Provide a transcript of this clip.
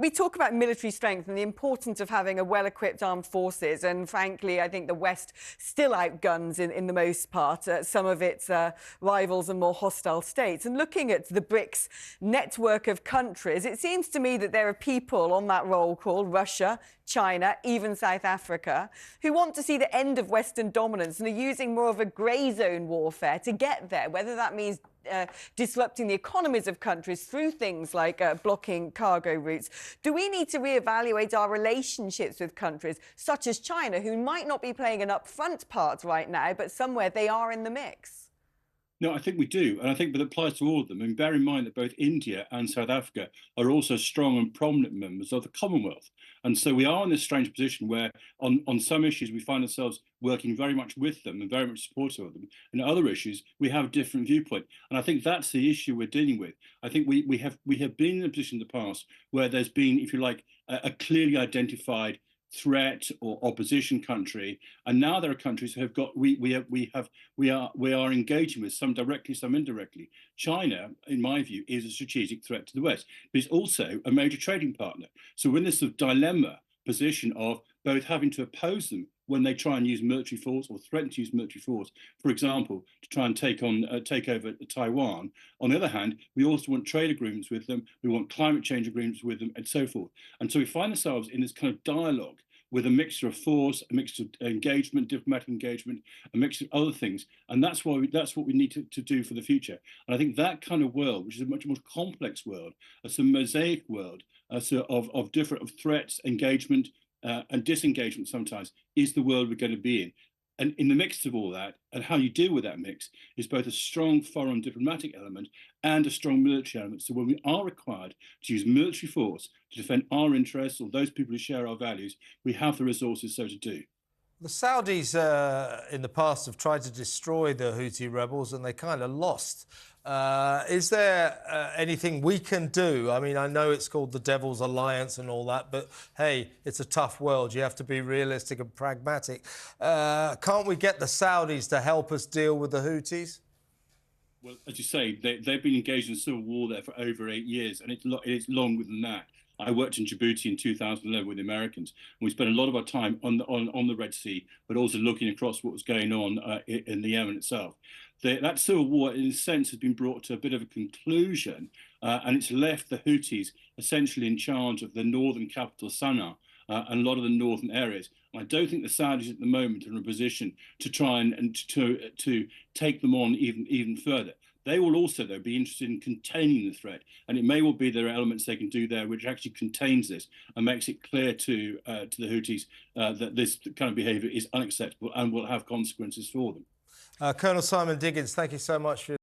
We talk about military strength and the importance of having a well-equipped armed forces. And frankly, I think the West still outguns in the most part some of its rivals and more hostile states. And looking at the BRICS network of countries, it seems to me that there are people on that roll call, Russia, China, even South Africa, who want to see the end of Western dominance and are using more of a grey zone warfare to get there, whether that means disrupting the economies of countries through things like blocking cargo routes. Do we need to reevaluate our relationships with countries such as China, who might not be playing an upfront part right now, but somewhere they are in the mix? No, I think we do. And I think that applies to all of them. And bear in mind that both India and South Africa are also strong and prominent members of the Commonwealth. And so we are in this strange position where on some issues we find ourselves working very much with them and very much supportive of them. And other issues we have a different viewpoint. And I think that's the issue we're dealing with. I think we have been in a position in the past where there's been, if you like, a clearly identified threat or opposition country, and now there are countries who have got we are engaging with, some directly, some indirectly. China, in my view, is a strategic threat to the West, but it's also a major trading partner. So we're in this sort of dilemma position of both having to oppose them when they try and use military force or threaten to use military force, for example, to try and take over Taiwan. On the other hand, we also want trade agreements with them, we want climate change agreements with them, and so forth. And so we find ourselves in this kind of dialogue with a mixture of force, a mixture of engagement, diplomatic engagement, a mixture of other things. And that's what we need to do for the future. And I think that kind of world, which is a much more complex world, it's a mosaic world of different threats, engagement, and disengagement sometimes, is the world we're going to be in. And in the mix of all that, and how you deal with that mix, is both a strong foreign diplomatic element and a strong military element. So when we are required to use military force to defend our interests or those people who share our values, we have the resources so to do. The Saudis in the past have tried to destroy the Houthi rebels and they kind of lost. Is there anything we can do? I mean, I know it's called the Devil's Alliance and all that, but hey, it's a tough world. You have to be realistic and pragmatic. Can't we get the Saudis to help us deal with the Houthis? Well, as you say, they've been engaged in a civil war there for over 8 years, and it's longer than that. I worked in Djibouti in 2011 with the Americans, and we spent a lot of our time on the Red Sea, but also looking across what was going on in the Yemen itself. That civil war, in a sense, has been brought to a bit of a conclusion, and it's left the Houthis essentially in charge of the northern capital, Sana'a, and a lot of the northern areas. And I don't think the Saudis at the moment are in a position to try and to take them on even further. They will also, though, be interested in containing the threat, and it may well be there are elements they can do there which actually contains this and makes it clear to the Houthis that this kind of behaviour is unacceptable and will have consequences for them. Colonel Simon Diggins, thank you so much for